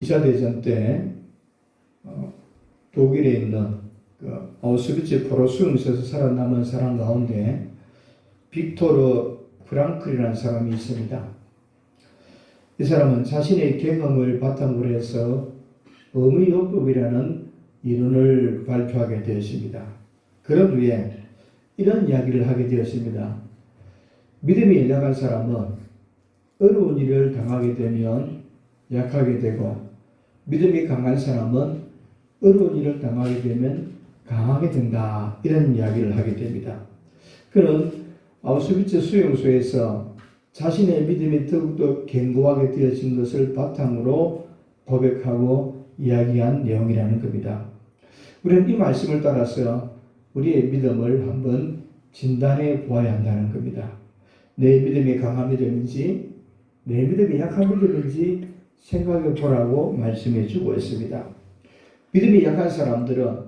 2차 대전 때 독일에 있는 아우슈비츠 포로 수용소에서 살아남은 사람 가운데 빅토르 프랑클이라는 사람이 있습니다. 이 사람은 자신의 경험을 바탕으로 해서 어미요법이라는 이론을 발표하게 되었습니다. 그런 후에 이런 이야기를 하게 되었습니다. 믿음이 약한 사람은 어려운 일을 당하게 되면 약하게 되고, 믿음이 강한 사람은 어려운 일을 당하게 되면 강하게 된다. 이런 이야기를 하게 됩니다. 그는 아우슈비츠 수용소에서 자신의 믿음이 더욱더 견고하게 되어진 것을 바탕으로 고백하고 이야기한 내용이라는 겁니다. 우리는 이 말씀을 따라서 우리의 믿음을 한번 진단해 보아야 한다는 겁니다. 내 믿음이 강한 믿음인지 내 믿음이 약한 믿음인지 생각해 보라고 말씀해 주고 있습니다. 믿음이 약한 사람들은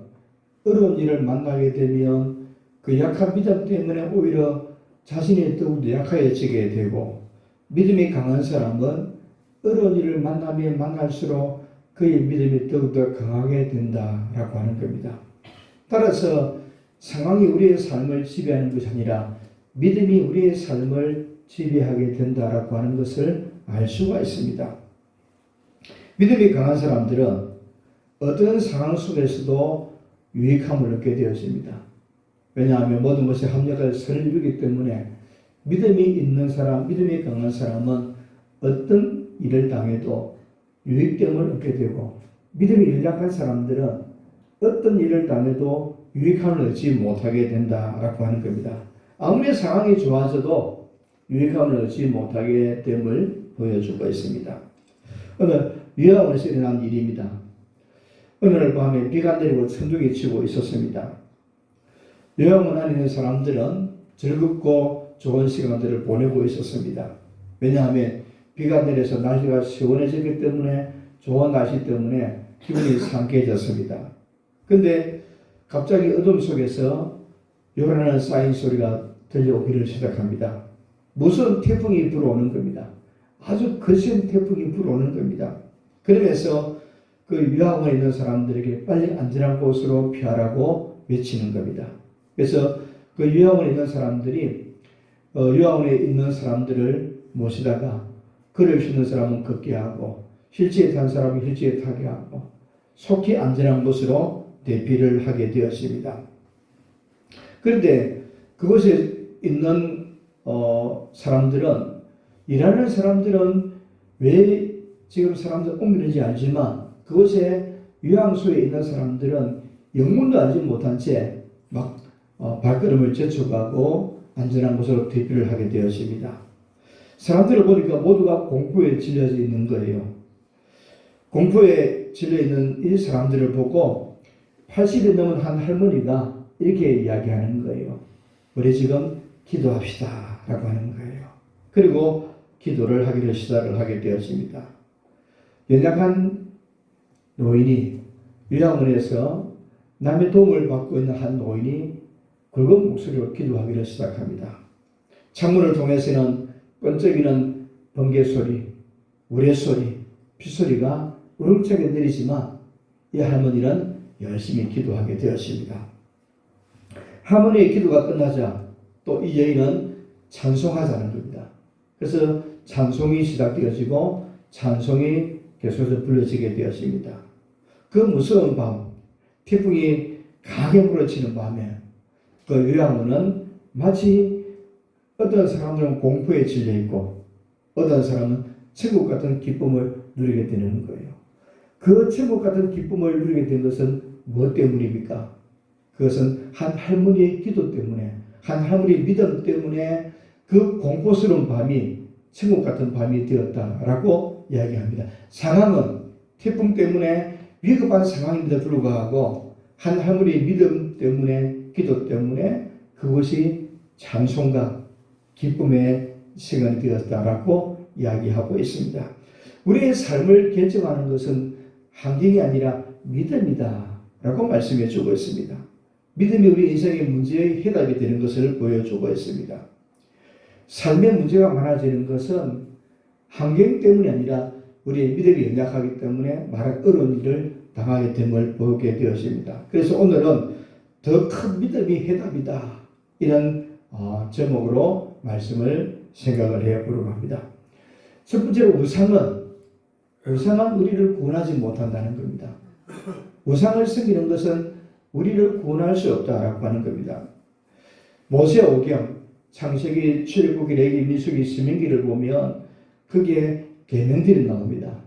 어려운 일을 만나게 되면 그 약한 믿음 때문에 오히려 자신이 더욱더 약해지게 되고, 믿음이 강한 사람은 어려운 일을 만나면 만날수록 그의 믿음이 더욱더 강하게 된다라고 하는 겁니다. 따라서 상황이 우리의 삶을 지배하는 것이 아니라 믿음이 우리의 삶을 지배하게 된다라고 하는 것을 알 수가 있습니다. 믿음이 강한 사람들은 어떤 상황 속에서도 유익함을 얻게 되었습니다. 왜냐하면 모든 것이 합력할 선을 이루기 때문에 믿음이 있는 사람, 믿음이 강한 사람은 어떤 일을 당해도 유익됨을 얻게 되고, 믿음이 연약한 사람들은 어떤 일을 당해도 유익함을 얻지 못하게 된다라고 하는 겁니다. 아무리 상황이 좋아져도 유익함을 얻지 못하게 됨을 보여주고 있습니다. 오늘 요양원에서 일어난 일입니다. 어느 날 밤에 비가 내리고 천둥이 치고 있었습니다. 요양원 안에 있는 사람들은 즐겁고 좋은 시간들을 보내고 있었습니다. 왜냐하면 비가 내려서 날씨가 시원해지기 때문에, 좋은 날씨 때문에 기분이 상쾌해졌습니다. 근데 갑자기 어둠 속에서 요란한 쌓인 소리가 들려오기를 시작합니다. 무슨 태풍이 불어오는 겁니다. 아주 거센 태풍이 불어오는 겁니다. 그러면서 그 요양원에 있는 사람들에게 빨리 안전한 곳으로 피하라고 외치는 겁니다. 그래서 그 요양원에 있는 사람들이 요양원에 있는 사람들을 모시다가 걸을 수 있는 사람은 걷게 하고, 휠체어에 탄 사람은 휠체어에 타게 하고, 속히 안전한 곳으로 대피를 하게 되었습니다. 그런데 그곳에 있는 사람들은, 일하는 사람들은 왜 지금 사람들 옮기는지 알지만, 그곳에 요양소에 있는 사람들은 영문도 알지 못한 채 막 발걸음을 제쳐가고 안전한 곳으로 대피를 하게 되었습니다. 사람들을 보니까 모두가 공포에 질려져 있는 거예요. 공포에 질려 있는 이 사람들을 보고 80이 넘은 한 할머니가 이렇게 이야기하는 거예요. 우리 지금 기도합시다 라고 하는 거예요. 그리고 기도를 하기를 시작을 하게 되었습니다. 연약한 노인이, 요양원에서 남의 도움을 받고 있는 한 노인이 굵은 목소리로 기도하기를 시작합니다. 창문을 통해서는 번쩍이는 번개소리, 우레소리, 빗소리가 우렁차게 내리지만 이 할머니는 열심히 기도하게 되었습니다. 할머니의 기도가 끝나자 또 이 여인은 찬송하자는 겁니다. 그래서 찬송이 시작되어지고 찬송이 계속해서 불러지게 되었습니다. 그 무서운 밤, 태풍이 강하게 몰아치는 밤에 그 요양원은 마치 어떤 사람들은 공포에 질려 있고 어떤 사람은 천국 같은 기쁨을 누리게 되는 거예요. 그 천국 같은 기쁨을 누리게 된 것은 무엇 때문입니까? 그것은 한 할머니의 기도 때문에, 한 할머니의 믿음 때문에 그 공포스러운 밤이 천국 같은 밤이 되었다라고 이야기합니다. 상황은 태풍 때문에 위급한 상황인데도 불구하고 한 할머니의 믿음 때문에, 기도 때문에 그것이 찬송과 기쁨의 시간이 되었다라고 이야기하고 있습니다. 우리의 삶을 결정하는 것은 환경이 아니라 믿음이다 라고 말씀해 주고 있습니다. 믿음이 우리 인생의 문제의 해답이 되는 것을 보여주고 있습니다. 삶의 문제가 많아지는 것은 환경 때문이 아니라 우리의 믿음이 연약하기 때문에 말한 어려운 일을 당하게 됨을 보게 되었습니다. 그래서 오늘은 더 큰 믿음이 해답이다. 이런 제목으로 말씀을 생각을 해보려고 합니다. 첫 번째로 우상은 우리를 구원하지 못한다는 겁니다. 우상을 섬기는 것은 우리를 구원할 수 없다라고 하는 겁니다. 모세오경, 창세기, 출애굽기, 레위기, 민수기, 신명기를 보면 거기에 계명들이 나옵니다.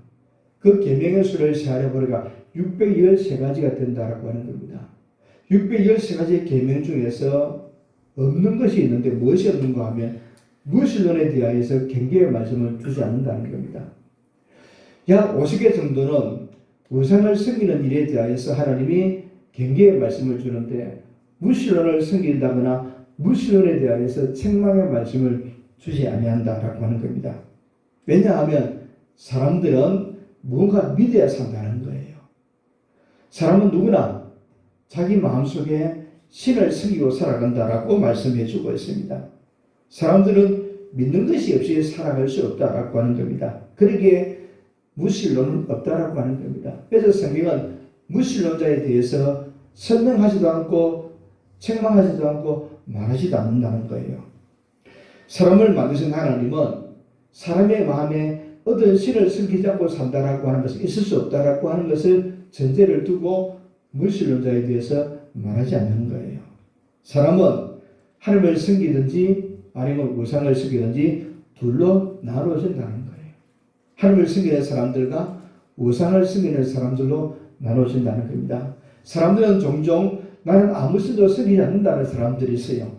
그 계명의 수를 세하려보니까 613가지가 된다라고 하는 겁니다. 613가지의 계명 중에서 없는 것이 있는데 무엇이 없는가 하면 무신론에 대하여서 경계의 말씀을 주지 않는다는 겁니다. 약 50개 정도는 우상을 섬기는 일에 대하여서 하나님이 경계의 말씀을 주는데 무신론을 섬긴다거나 무신론에 대하여서 책망의 말씀을 주지 아니한다라고 하는 겁니다. 왜냐하면 사람들은 무언가 믿어야 산다는 거예요. 사람은 누구나 자기 마음속에 신을 섬기고 살아간다라고 말씀해 주고 있습니다. 사람들은 믿는 것이 없이 살아갈 수 없다라고 하는 겁니다. 그러기에 무신론은 없다라고 하는 겁니다. 그래서 성경은 무신론자에 대해서 설명하지도 않고 책망하지도 않고 말하지도 않는다는 거예요. 사람을 만드신 하나님은 사람의 마음에 어떤 신을 섬기지 않고 산다라고 하는 것은 있을 수 없다라고 하는 것을 전제를 두고 무신론자에 대해서 말하지 않는 거예요. 사람은 하나님을 섬기든지 아니면 우상을 섬기든지 둘로 나누어진다는 거예요. 하나님을 섬기는 사람들과 우상을 섬기는 사람들로 나누어진다는 겁니다. 사람들은 종종 나는 아무 신도 섬기지 않는다는 사람들이 있어요.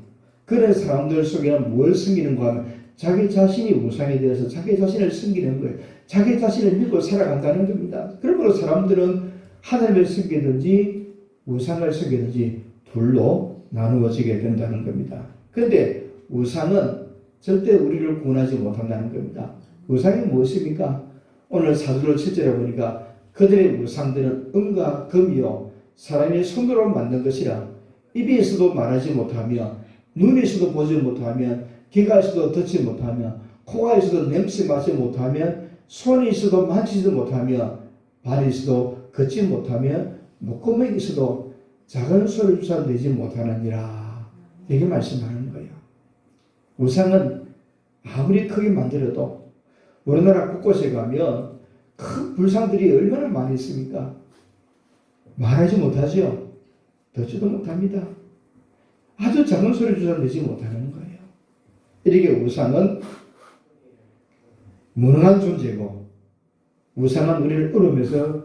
그런 사람들 속에는 뭘 섬기는가 하면 자기 자신이 우상에 대해서 자기 자신을 섬기는 거예요. 자기 자신을 믿고 살아간다는 겁니다. 그러므로 사람들은 하나님을 섬기든지 우상을 섬기든지 둘로 나누어지게 된다는 겁니다. 그런데 우상은 절대 우리를 구원하지 못한다는 겁니다. 우상이 무엇입니까? 오늘 사도를 7절에 보니까 그들의 우상들은 은과 금이요 사람의 손으로 만든 것이라 입이 있어도 말하지 못하며 눈이 있어도 보지 못하며 귀가 있어도 듣지 못하며 코가 있어도 냄새 맡지 못하며 손이 있어도 만지지도 못하며 발이 있어도 걷지 못하며 목구멍이 있어도 작은 소리를 조차 내지 못하느니라. 이게 말씀하는 거예요. 우상은 아무리 크게 만들어도 우리나라 곳곳에 가면 큰 불상들이 얼마나 많이 있습니까? 말하지 못하죠. 듣지도 못합니다. 아주 작은 소리조차 내지 못하는 거예요. 이렇게 우상은 무능한 존재고 우상은 우리를 어려움에서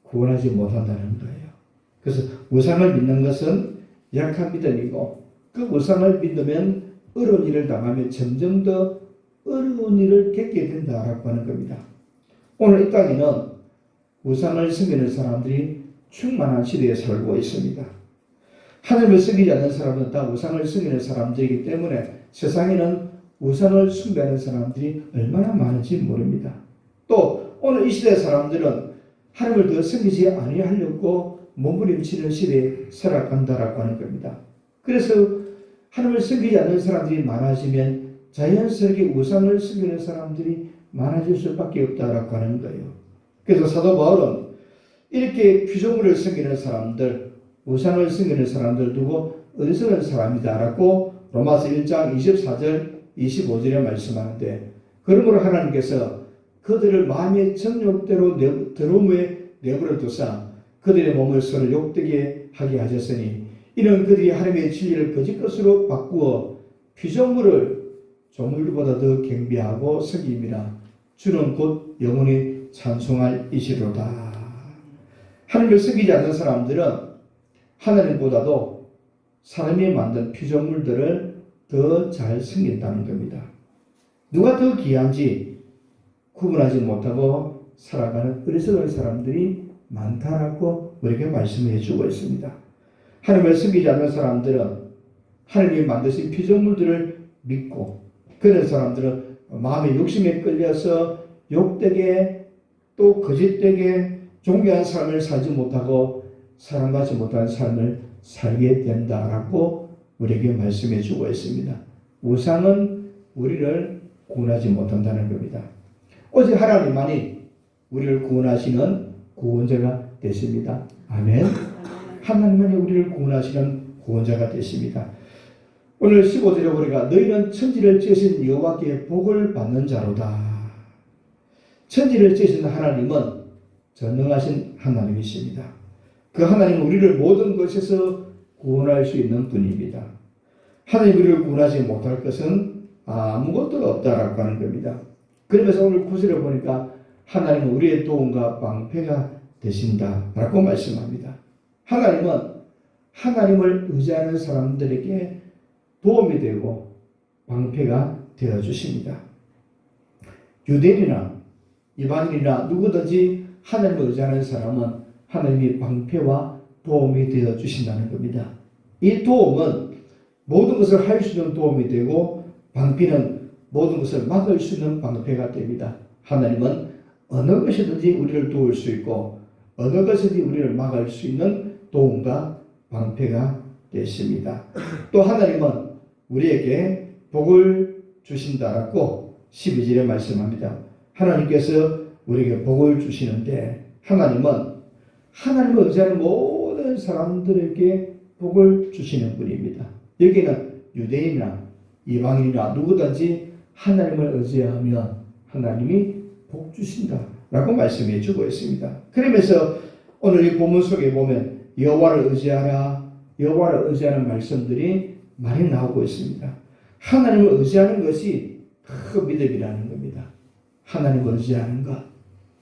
구원하지 못한다는 거예요. 그래서 우상을 믿는 것은 약한 믿음이고 그 우상을 믿으면 어려운 일을 당하면 점점 더 어려운 일을 겪게 된다라고 하는 겁니다. 오늘 이 땅에는 우상을 섬기는 사람들이 충만한 시대에 살고 있습니다. 하나님을 섬기지 않는 사람은 다 우상을 섬기는 사람들이기 때문에 세상에는 우상을 숭배하는 사람들이 얼마나 많은지 모릅니다. 또 오늘 이 시대 사람들은 하나님을 더 섬기지 아니하려고 몸부림치는 시대에 살아간다라고 하는 겁니다. 그래서 하나님을 섬기지 않는 사람들이 많아지면 자연스럽게 우상을 섬기는 사람들이 많아질 수밖에 없다라고 하는 거예요. 그래서 사도 바울은 이렇게 피조물을 섬기는 사람들, 우상을 섬기는 사람들 두고 어리석은 사람이다라고 로마서 1장 24절 25절에 말씀하는데 그러므로 하나님께서 그들을 마음의 정욕대로 더러움에 내버려 두사 그들의 몸을 서로 욕되게 하게 하셨으니 이는 그들이 하나님의 진리를 거짓것으로 바꾸어 피조물을 조물보다 더 경배하고 섬김이라 주는 곧 영원히 찬송할 이시로다. 하나님을 섬기지 않는 사람들은 하나님보다도 사람이 만든 피조물들을 더 잘 섬긴다는 겁니다. 누가 더 귀한지 구분하지 못하고 살아가는 어리석은 사람들이 많다라고 우리에게 말씀해 주고 있습니다. 하나님을 섬기지 않는 사람들은 하나님이 만드신 피조물들을 믿고 그런 사람들은 마음의 욕심에 끌려서 욕되게 또 거짓되게 종교한 삶을 살지 못하고 사랑받지 못한 삶을 살게 된다라고 우리에게 말씀해 주고 있습니다. 우상은 우리를 구원하지 못한다는 겁니다. 오직 하나님만이 우리를 구원하시는 구원자가 되십니다. 아멘. 하나님만이 우리를 구원하시는 구원자가 되십니다. 오늘 15절에 우리가 너희는 천지를 지으신 여호와께 복을 받는 자로다. 천지를 지으신 하나님은 전능하신 하나님이십니다. 그 하나님은 우리를 모든 것에서 구원할 수 있는 분입니다. 하나님 우리를 구원하지 못할 것은 아무것도 없다라고 하는 겁니다. 그러면서 오늘 9절에 보니까 하나님은 우리의 도움과 방패가 되신다라고 말씀합니다. 하나님은 하나님을 의지하는 사람들에게 도움이 되고 방패가 되어 주십니다. 유대인이나 이방인이나 누구든지 하나님을 의지하는 사람은 하나님이 방패와 도움이 되어 주신다는 겁니다. 이 도움은 모든 것을 할 수 있는 도움이 되고 방패는 모든 것을 막을 수 있는 방패가 됩니다. 하나님은 어느 것이든지 우리를 도울 수 있고 어느 것이든지 우리를 막을 수 있는 도움과 방패가 되십니다. 또 하나님은 우리에게 복을 주신다라고 12절에 말씀합니다. 하나님께서 우리에게 복을 주시는데 하나님은 하나님을 의지하는 모든 사람들에게 복을 주시는 분입니다. 여기는 유대인이나 이방인이나 누구든지 하나님을 의지하면 하나님이 복 주신다라고 말씀해 주고 있습니다. 그러면서 오늘 이 본문 속에 보면 여호와를 의지하라, 여호와를 의지하는 말씀들이 많이 나오고 있습니다. 하나님을 의지하는 것이 큰 믿음이라는 겁니다. 하나님을 의지하는 것.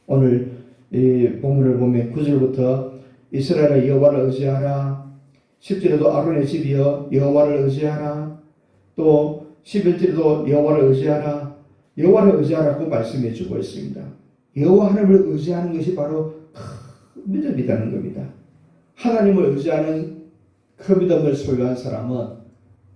오늘 이 본문을 보면 9절부터 이스라엘의 여호와를 의지하라, 10절에도 아론의 집이여 여호와를 의지하라, 또 11절에도 여호와를 의지하라, 여호와를 의지하라고 말씀해 주고 있습니다. 여호와 하나님을 의지하는 것이 바로 큰 믿음이라는 겁니다. 하나님을 의지하는 그 믿음을 소유한 사람은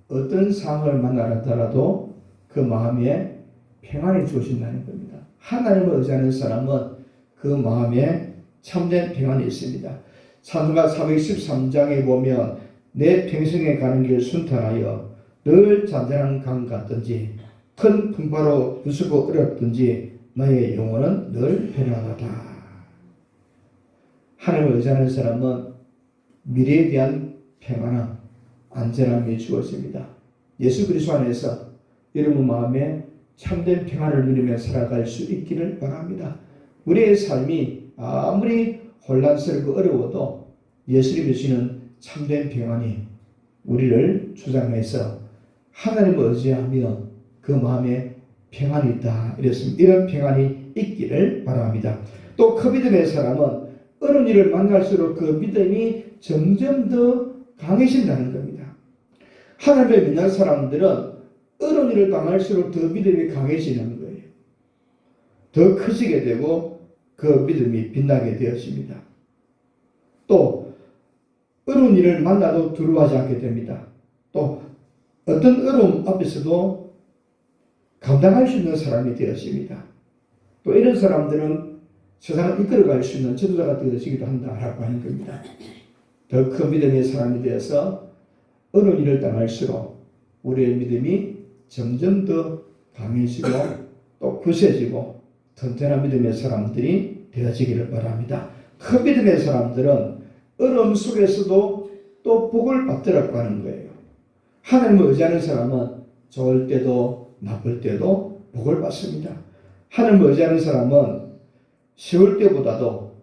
어떤 상황을 만나더라도 그 마음에 평안이 주어진다는 겁니다. 하나님을 의지하는 사람은 그 마음에 참된 평안이 있습니다. 찬송가 413장에 보면 내 평생에 가는 길 순탄하여 늘 잔잔한 강 같든지 큰 풍파로 부수고 어렵든지 너의 영혼은 늘 편안하다. 하나님을 의지하는 사람은 미래에 대한 평안함, 안전함이 주어집니다. 예수 그리스도 안에서 여러분 마음에 참된 평안을 누리며 살아갈 수 있기를 바랍니다. 우리의 삶이 아무리 혼란스럽고 어려워도 예수님이 주시는 참된 평안이 우리를 주장해서 하나님을 의지하며 그 마음에 평안이 있다. 이랬습니다. 이런 평안이 있기를 바랍니다. 또 그 믿음의 사람은 어려운 일을 만날수록 그 믿음이 점점 더 강해진다는 겁니다. 하나님을 믿는 사람들은 어려운 일을 당할수록 더 믿음이 강해지는 거예요. 더 커지게 되고 그 믿음이 빛나게 되어집니다. 또 어려운 일을 만나도 두려워하지 않게 됩니다. 또 어떤 어려움 앞에서도 감당할 수 있는 사람이 되어집니다. 또 이런 사람들은 세상을 이끌어갈 수 있는 지도자가 되어지기도 한다라고 하는 겁니다. 더 큰 믿음의 사람이 되어서 어려운 일을 당할수록 우리의 믿음이 점점 더 강해지고 또 굳세지고 튼튼한 믿음의 사람들이 되어지기를 바랍니다. 큰 믿음의 사람들은 어려움 속에서도 또 복을 받더라고 하는 거예요. 하나님을 의지하는 사람은 좋을 때도 나쁠 때도 복을 받습니다. 하나님을 의지하는 사람은 쉬울 때보다도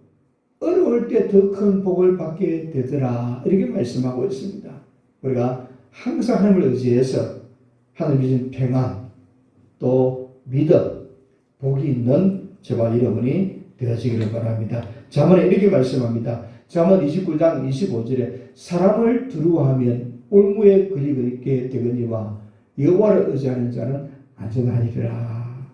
어려울 때 더 큰 복을 받게 되더라 이렇게 말씀하고 있습니다. 우리가 항상 하나님을 의지해서 하나님이 주신 평안 또 믿음 복이 있는 저와 여러분이 되어지기를 바랍니다. 잠언에 이렇게 말씀합니다. 잠언 29장 25절에 사람을 두려워하면 올무에 걸리게 되거니와 여호와를 의지하는 자는 안전하리라.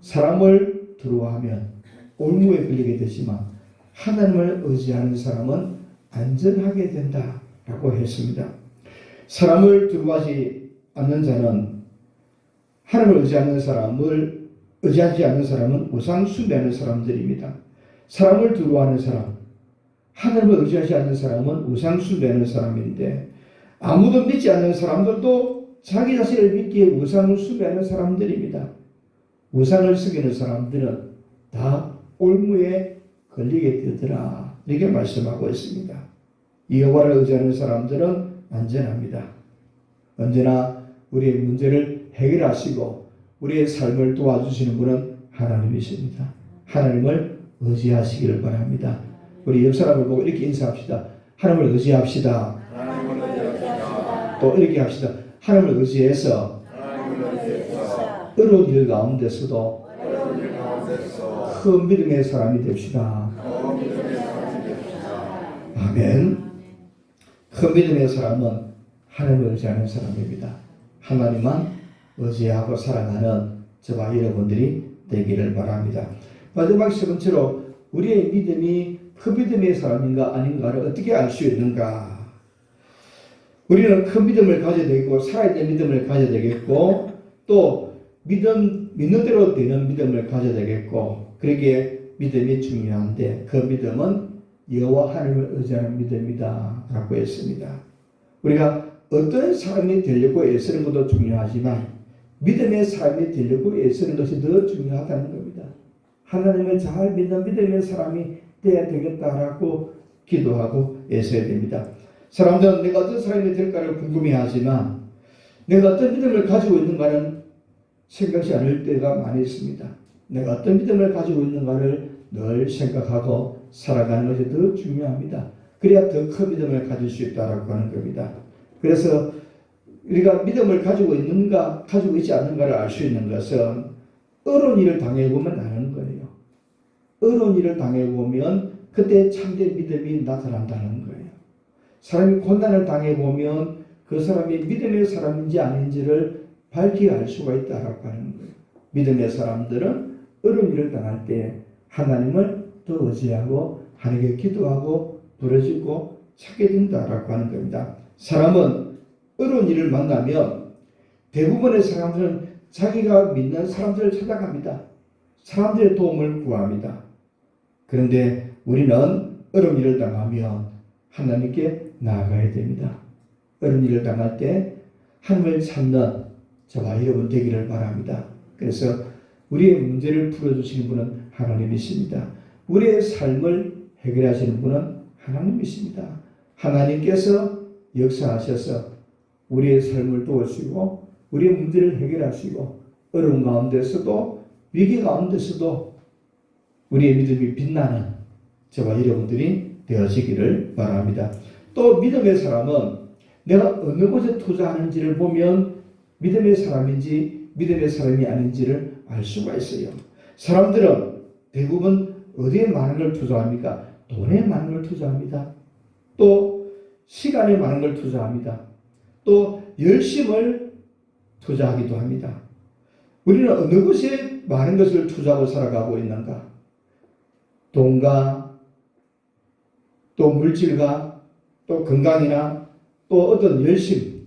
사람을 두려워하면 올무에 걸리게 되지만 하나님을 의지하는 사람은 안전하게 된다라고 했습니다. 사람을 두려워하지 않는 자는 하나님을 의지하지 않는 사람은 우상 숭배하는 사람들입니다. 사람을 두려워하는 사람, 하나님을 의지하지 않는 사람은 우상 숭배하는 사람인데 아무도 믿지 않는 사람들도 자기 자신을 믿기에 우상을 숭배하는 사람들입니다. 우상을 섬기는 사람들은 다 올무에 걸리게 되더라. 이렇게 말씀하고 있습니다. 여호와를 의지하는 사람들은 안전합니다. 언제나 우리의 문제를 해결하시고 우리의 삶을 도와주시는 분은 하나님이십니다. 하나님을 의지하시기를 바랍니다. 우리 옆 사람을 보고 이렇게 인사합시다. 하나님을 의지합시다. 또 이렇게 합시다. 하나님을 의지해서 어려운 일 가운데서도 큰 믿음의 사람이 됩시다. 아멘. 큰 믿음의 사람은 하나님을 의지하는 사람입니다. 하나님만 의지하고 살아가는 저와 여러분들이 되기를 바랍니다. 마지막 세 번째로 우리의 믿음이 큰 믿음의 사람인가 아닌가를 어떻게 알 수 있는가? 우리는 큰 믿음을 가져야 되고 살아있는 믿음을 가져야 되겠고 또 믿는 대로 되는 믿음을 가져야 되겠고 그러기에 믿음이 중요한데 그 믿음은 여호와 하나님을 의지하는 믿음이다 라고 했습니다. 우리가 어떤 사람이 되려고 애쓰는 것도 중요하지만 믿음의 사람이 되려고 애쓰는 것이 더 중요하다는 겁니다. 하나님을 잘 믿는 믿음의 사람이 되어야 되겠다라고 기도하고 애써야 됩니다. 사람들은 내가 어떤 사람이 될까를 궁금해하지만 내가 어떤 믿음을 가지고 있는가는 생각지 않을 때가 많이 있습니다. 내가 어떤 믿음을 가지고 있는가를 늘 생각하고 살아가는 것이 더 중요합니다. 그래야 더 큰 믿음을 가질 수 있다라고 하는 겁니다. 그래서 우리가 믿음을 가지고 있는가 가지고 있지 않는가를 알 수 있는 것은 어려운 일을 당해보면 아는 거예요. 어려운 일을 당해보면 그때 참된 믿음이 나타난다는 거예요. 사람이 고난을 당해보면 그 사람이 믿음의 사람인지 아닌지를 밝히 알 수가 있다라고 하는 거예요. 믿음의 사람들은 어려운 일을 당할 때 하나님을 더 의지하고 하나님께 기도하고 부르짖고 찾게 된다라고 하는 겁니다. 사람은 어려운 일을 만나면 대부분의 사람들은 자기가 믿는 사람들을 찾아갑니다. 사람들의 도움을 구합니다. 그런데 우리는 어려운 일을 당하면 하나님께 나아가야 됩니다. 어려운 일을 당할 때 하나님을 찾는 저와 여러분 되기를 바랍니다. 그래서 우리의 문제를 풀어주시는 분은 하나님이십니다. 우리의 삶을 해결하시는 분은 하나님이십니다. 하나님께서 역사하셔서 우리의 삶을 도우시고 우리의 문제를 해결하시고 어려운 가운데서도 위기 가운데서도 우리의 믿음이 빛나는 저와 여러분들이 되어지기를 바랍니다. 또 믿음의 사람은 내가 어느 곳에 투자하는지를 보면 믿음의 사람인지 믿음의 사람이 아닌지를 알 수가 있어요. 사람들은 대부분 어디에 많은 걸 투자합니까? 돈에 많은 걸 투자합니다. 또 시간에 많은 걸 투자합니다. 또 열심을 투자하기도 합니다. 우리는 어느 곳에 많은 것을 투자하고 살아가고 있는가? 돈과 또 물질과 또 건강이나 또 어떤 열심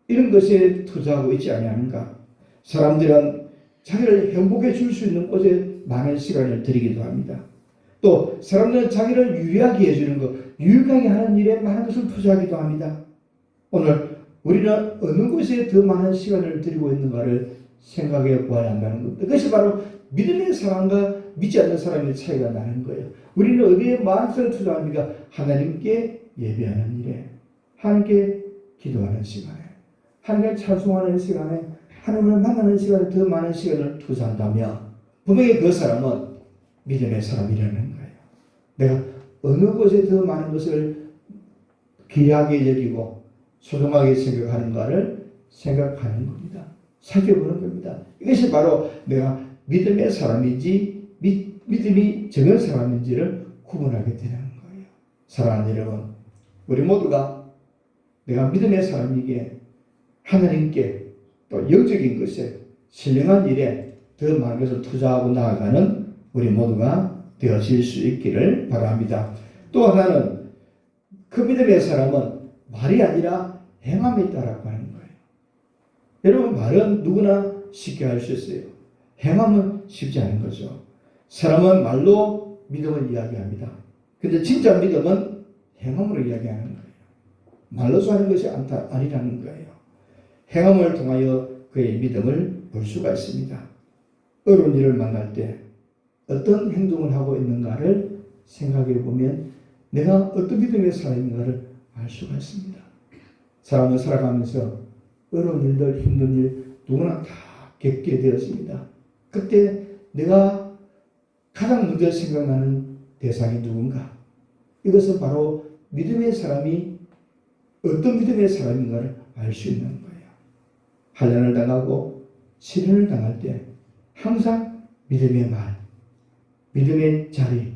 이런 것에 투자하고 있지 아니하는가? 사람들은 자기를 행복해 줄 수 있는 곳에 많은 시간을 들이기도 합니다. 또 사람들은 자기를 유리하게 해주는 것, 유익하게 하는 일에 많은 것을 투자하기도 합니다. 오늘 우리는 어느 곳에 더 많은 시간을 들이고 있는가를 생각해 보아야 한다는 것. 그것이 바로 믿음의 사람과 믿지 않는 사람의 차이가 나는 거예요. 우리는 어디에 많은 시간을 투자합니까? 하나님께 예배하는 일에, 하나님께 기도하는 시간에, 하나님을 찬송하는 시간에, 하나님을 만나는 시간에 더 많은 시간을 투자한다면 분명히 그 사람은 믿음의 사람이라는 거예요. 내가 어느 곳에 더 많은 것을 귀하게 여기고 소중하게 생각하는가를 생각하는 겁니다. 살펴보는 겁니다. 이것이 바로 내가 믿음의 사람인지 믿음이 적은 사람인지를 구분하게 되는 거예요. 사랑하는 여러분, 우리 모두가 내가 믿음의 사람이기에 하나님께 또 영적인 것에 신령한 일에 더 많은 것을 투자하고 나아가는 우리 모두가 되어질 수 있기를 바랍니다. 또 하나는 그 믿음의 사람은 말이 아니라 행함에 있다라고 하는 거예요. 여러분, 말은 누구나 쉽게 할 수 있어요. 행함은 쉽지 않은 거죠. 사람은 말로 믿음을 이야기합니다. 근데 진짜 믿음은 행함으로 이야기하는 거예요. 말로서 하는 것이 아니라는 거예요. 행함을 통하여 그의 믿음을 볼 수가 있습니다. 어려운 일을 만날 때 어떤 행동을 하고 있는가를 생각해 보면 내가 어떤 믿음의 사람인가를 알 수가 있습니다. 사람은 살아가면서 어려운 일들, 힘든 일 누구나 다 겪게 되었습니다. 그때 내가 가장 먼저 생각나는 대상이 누군가? 이것은 바로 믿음의 사람이 어떤 믿음의 사람인가를 알 수 있는 거예요. 환난을 당하고 시련을 당할 때 항상 믿음의 말, 믿음의 자리,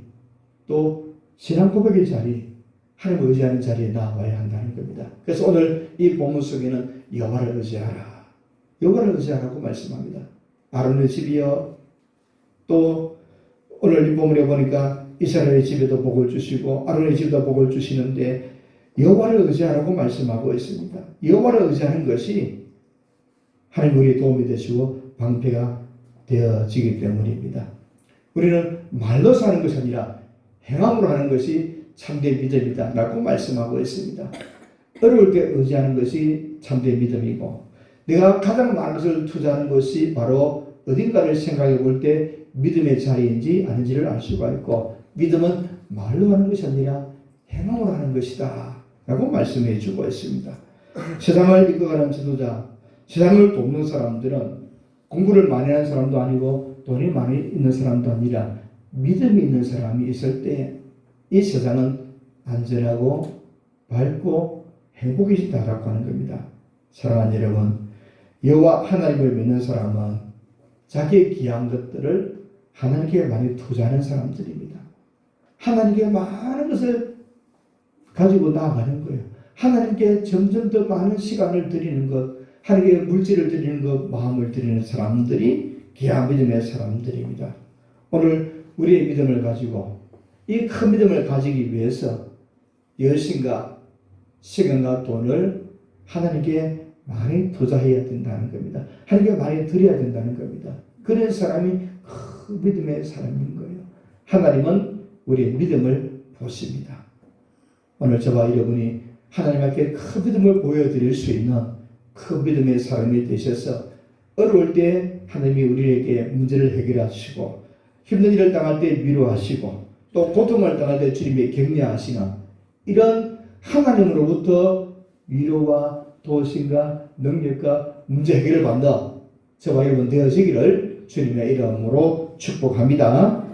또 신앙 고백의 자리, 하나님을 의지하는 자리에 나와야 한다는 겁니다. 그래서 오늘 이 본문 속에는 여호와를 의지하라, 여호와를 의지하라고 말씀합니다. 아론의 집이여, 또 오늘 이 본문에 보니까 이스라엘의 집에도 복을 주시고 아론의 집에도 복을 주시는데 여호와를 의지하라고 말씀하고 있습니다. 여호와를 의지하는 것이 하나님 우리의 도움이 되시고 방패가 되어지기 때문입니다. 우리는 말로 사는 것이 아니라 행함으로 하는 것이 참된 믿음이다 라고 말씀하고 있습니다. 어려울 때 의지하는 것이 참된 믿음이고, 내가 가장 많은 것을 투자하는 것이 바로 어딘가를 생각해 볼 때 믿음의 자리인지 아닌지를 알 수가 있고, 믿음은 말로 하는 것이 아니라 행함으로 하는 것이다 라고 말씀해 주고 있습니다. 세상을 이끌어가는 지도자, 세상을 돕는 사람들은 공부를 많이 하는 사람도 아니고 돈이 많이 있는 사람도 아니라 믿음이 있는 사람이 있을 때 이 세상은 안전하고 밝고 행복이 있다라고 하는 겁니다. 사랑하는 여러분, 여호와 하나님을 믿는 사람은 자기의 귀한 것들을 하나님께 많이 투자하는 사람들입니다. 하나님께 많은 것을 가지고 나아가는 거예요. 하나님께 점점 더 많은 시간을 드리는 것, 하나님께 물질을 드리는 것, 마음을 드리는 사람들이 귀한 믿음의 사람들입니다. 오늘 우리의 믿음을 가지고 이 큰 믿음을 가지기 위해서 열심과 시간과 돈을 하나님께 많이 투자해야 된다는 겁니다. 하나님께 많이 드려야 된다는 겁니다. 그런 사람이 큰 믿음의 사람인 거예요. 하나님은 우리의 믿음을 보십니다. 오늘 저와 여러분이 하나님 앞에 큰 믿음을 보여드릴 수 있는 큰 믿음의 사람이 되셔서 어려울 때 하나님이 우리에게 문제를 해결하시고, 힘든 일을 당할 때 위로하시고, 또 고통을 당할 때 주님이 격려하시는 이런 하나님으로부터 위로와 도우심과 능력과 문제 해결을 받는 저와 여러분 되어지기를 주님의 이름으로 축복합니다.